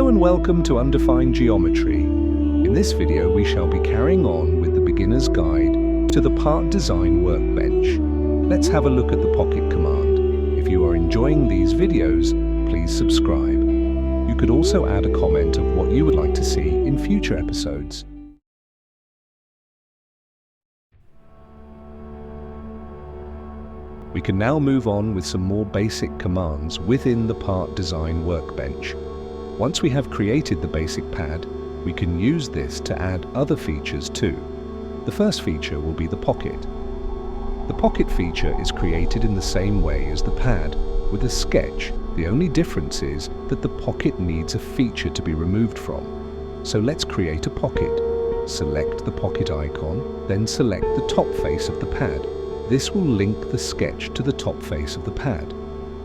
Hello and welcome to Undefined Geometry. In this video we shall be carrying on with the beginner's guide to the part design workbench. Let's have a look at the pocket command. If you are enjoying these videos, please subscribe. You could also add a comment of what you would like to see in future episodes. We can now move on with some more basic commands within the part design workbench. Once we have created the basic pad, we can use this to add other features too. The first feature will be the pocket. The pocket feature is created in the same way as the pad, with a sketch. The only difference is that the pocket needs a feature to be removed from. So let's create a pocket. Select the pocket icon, then select the top face of the pad. This will link the sketch to the top face of the pad.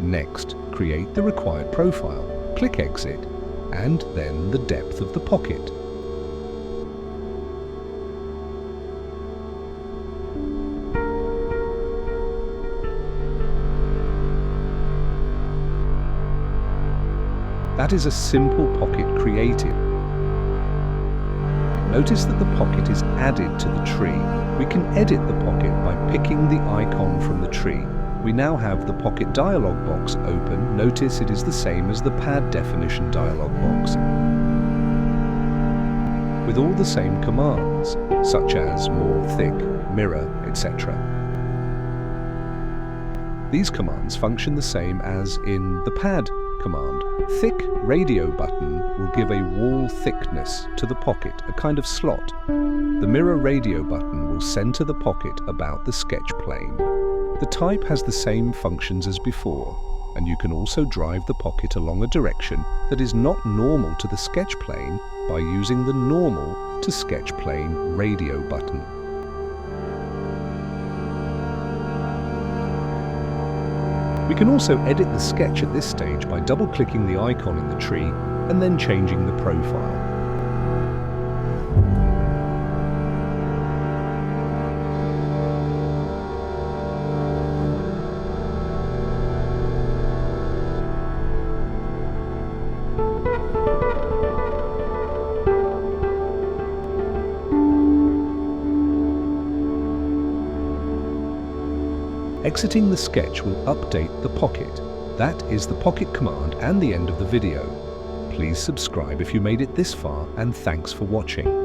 Next, create the required profile. Click Exit, and then the depth of the pocket. That is a simple pocket created. Notice that the pocket is added to the tree. We can edit the pocket by picking the icon from the tree. We now have the pocket dialog box open. Notice it is the same as the pad definition dialog box, with all the same commands, such as more, thick, mirror, etc. These commands function the same as in the pad command. Thick radio button will give a wall thickness to the pocket, a kind of slot. The mirror radio button will center the pocket about the sketch plane. The type has the same functions as before, and you can also drive the pocket along a direction that is not normal to the sketch plane by using the normal to sketch plane radio button. We can also edit the sketch at this stage by double-clicking the icon in the tree and then changing the profile. Exiting the sketch will update the pocket. That is the pocket command and the end of the video. Please subscribe if you made it this far, and thanks for watching.